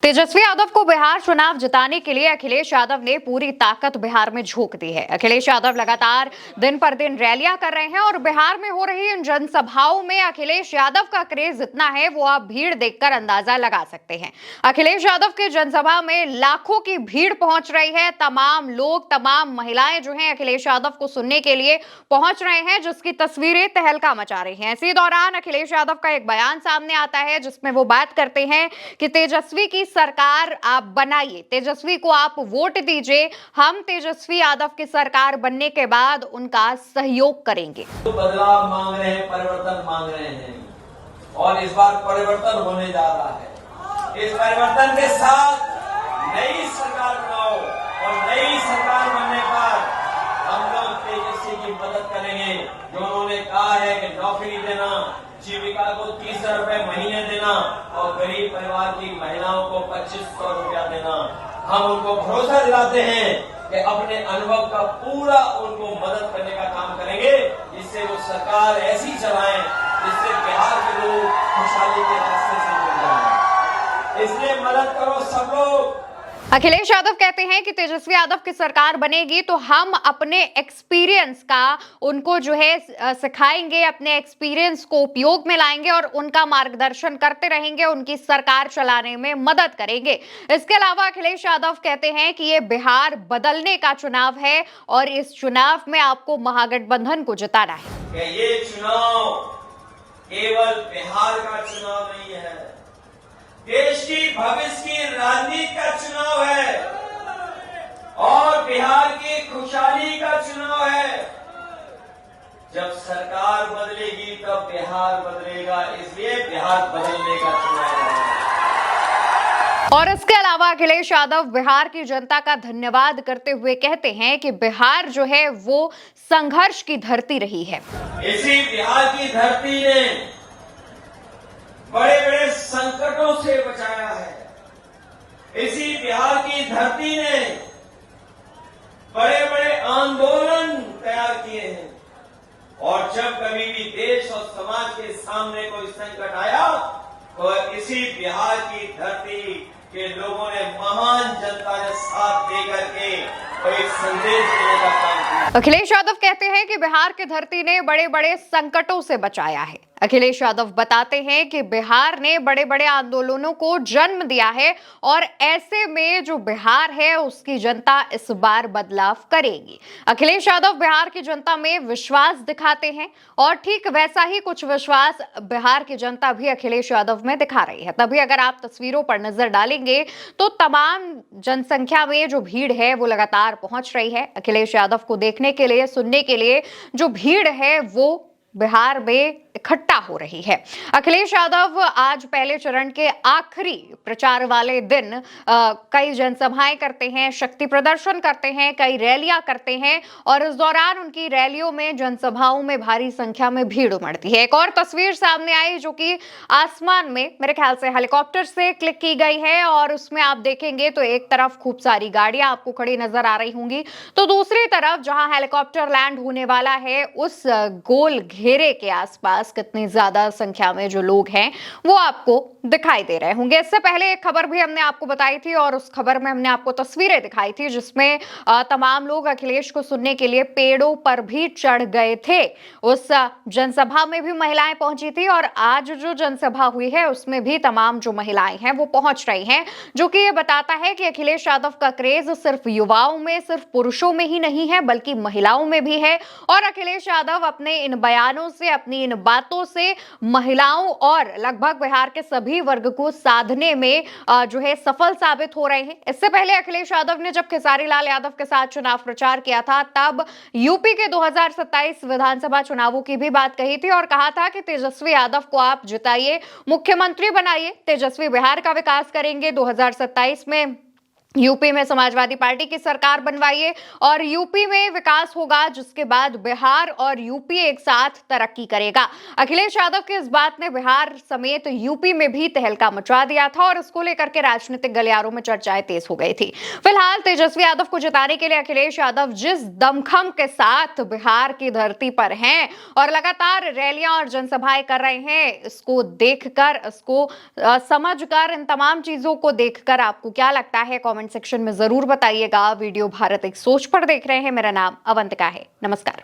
तेजस्वी यादव को बिहार चुनाव जिताने के लिए अखिलेश यादव ने पूरी ताकत बिहार में झोंक दी है। अखिलेश यादव लगातार दिन पर दिन रैलियां कर रहे हैं और बिहार में हो रही इन जनसभाओं में अखिलेश यादव का क्रेज इतना है वो आप भीड़ देखकर अंदाजा लगा सकते हैं। अखिलेश यादव के जनसभा में लाखों की भीड़ पहुंच रही है। तमाम लोग, तमाम महिलाएं जो हैं अखिलेश यादव को सुनने के लिए पहुंच रहे हैं, जिसकी तस्वीरें तहलका मचा रही हैं। इसी दौरान अखिलेश यादव का एक बयान सामने आता है जिसमें वो बात करते हैं कि तेजस्वी की सरकार आप बनाइए, तेजस्वी को आप वोट दीजिए, हम तेजस्वी यादव की सरकार बनने के बाद उनका सहयोग करेंगे। तो बदलाव मांग रहे हैं, परिवर्तन मांग रहे हैं और इस बार परिवर्तन होने जा रहा है। इस परिवर्तन के साथ नई सरकार बनाओ और नई सरकार बनने पर हम लोग तेजस्वी की मदद करेंगे। जो उन्होंने कहा है कि नौकरी देना, जीविका को 30 रुपए महीने देना और गरीब परिवार की महिलाओं को 2500 रुपया देना, हम उनको भरोसा दिलाते हैं कि अपने अनुभव का पूरा उनको मदद करने का काम करेंगे, जिससे वो सरकार ऐसी चलाएं जिससे बिहार के लोग खुशहाली के रास्ते से जुड़ जाएं। इसलिए मदद करो सब लोग। अखिलेश यादव कहते हैं कि तेजस्वी यादव की सरकार बनेगी तो हम अपने एक्सपीरियंस का उनको जो है सिखाएंगे, अपने एक्सपीरियंस को उपयोग में लाएंगे और उनका मार्गदर्शन करते रहेंगे, उनकी सरकार चलाने में मदद करेंगे। इसके अलावा अखिलेश यादव कहते हैं कि ये बिहार बदलने का चुनाव है और इस चुनाव में आपको महागठबंधन को जिताना है। ये चुनाव केवल बिहार का चुनाव नहीं है, देश की भविष्य की राजनीति का चुनाव है और बिहार की खुशहाली का चुनाव है। जब सरकार बदलेगी तब बिहार बदलेगा, इसलिए बिहार बदलने का चुनाव है। और इसके अलावा अखिलेश यादव बिहार की जनता का धन्यवाद करते हुए कहते हैं कि बिहार जो है वो संघर्ष की धरती रही है। इसी बिहार की धरती ने बड़े बड़े संकटों से बचाया है। इसी बिहार की धरती ने बड़े बड़े आंदोलन तैयार किए हैं और जब कभी भी देश और समाज के सामने कोई संकट आया तो इसी बिहार की धरती के लोगों ने, महान जनता ने साथ देकर के एक संदेश देने का काम किया। अखिलेश यादव कहते हैं कि बिहार की धरती ने बड़े बड़े संकटों से बचाया है। अखिलेश यादव बताते हैं कि बिहार ने बड़े बड़े आंदोलनों को जन्म दिया है और ऐसे में जो बिहार है उसकी जनता इस बार बदलाव करेगी। अखिलेश यादव बिहार की जनता में विश्वास दिखाते हैं और ठीक वैसा ही कुछ विश्वास बिहार की जनता भी अखिलेश यादव में दिखा रही है। तभी अगर आप तस्वीरों पर नजर डालेंगे तो तमाम जनसंख्या में जो भीड़ है वो लगातार पहुंच रही है। अखिलेश यादव को देखने के लिए, सुनने के लिए जो भीड़ है वो बिहार में इकट्ठा हो रही है। अखिलेश यादव आज पहले चरण के आखिरी प्रचार वाले दिन कई जनसभाएं करते हैं, शक्ति प्रदर्शन करते हैं, कई रैलियां करते हैं और इस दौरान उनकी रैलियों में, जनसभाओं में भारी संख्या में भीड़ उमड़ती है। एक और तस्वीर सामने आई जो कि आसमान में मेरे ख्याल से हेलीकॉप्टर से क्लिक की गई है और उसमें आप देखेंगे तो एक तरफ खूब सारी गाड़ियां आपको खड़ी नजर आ रही होंगी, तो दूसरी तरफ जहां हेलीकॉप्टर लैंड होने वाला है उस गोल घेरे के आसपास कितनी ज्यादा संख्या में जो लोग हैं वो आपको दिखाई दे रहे होंगे। इससे पहले एक खबर भी हमने आपको बताई थी और उस खबर में हमने आपको तस्वीरें दिखाई थी जिसमें तमाम लोग अखिलेश को सुनने के लिए पेड़ों पर भी चढ़ गए थे। उस जनसभा में भी महिलाएं पहुंची थी और आज जो जनसभा हुई है उसमें भी तमाम जो महिलाएं हैं वो पहुंच रही हैं, जो कि ये बताता है कि अखिलेश यादव का क्रेज सिर्फ युवाओं में, सिर्फ पुरुषों में ही नहीं है बल्कि महिलाओं में भी है। और अखिलेश यादव अपने इन बयानों से, अपनी इन बातों से महिलाओं और लगभग बिहार के सभी वर्ग को साधने में जो है सफल साबित हो रहे हैं। इससे पहले अखिलेश यादव ने जब खेसारी लाल यादव के साथ चुनाव प्रचार किया था तब यूपी के 2027 विधानसभा चुनावों की भी बात कही थी और कहा था कि तेजस्वी यादव को आप जिताइए, मुख्यमंत्री बनाइए, तेजस्वी बिहार का विकास करेंगे, 2027 में यूपी में समाजवादी पार्टी की सरकार बनवाइए और यूपी में विकास होगा, जिसके बाद बिहार और यूपी एक साथ तरक्की करेगा। अखिलेश यादव की इस बात ने बिहार समेत यूपी में भी तहलका मचा दिया था और इसको लेकर के राजनीतिक गलियारों में चर्चाएं तेज हो गई थी। फिलहाल तेजस्वी यादव को जिताने के लिए अखिलेश यादव जिस दमखम के साथ बिहार की धरती पर हैं और लगातार रैलियां और जनसभाएं कर रहे हैं, इसको देखकर, इसको समझकर, इन तमाम चीजों को देखकर आपको क्या लगता है, कमेंट सेक्शन में जरूर बताइएगा। वीडियो भारत एक सोच पर देख रहे हैं। मेरा नाम अवंतिका है। नमस्कार।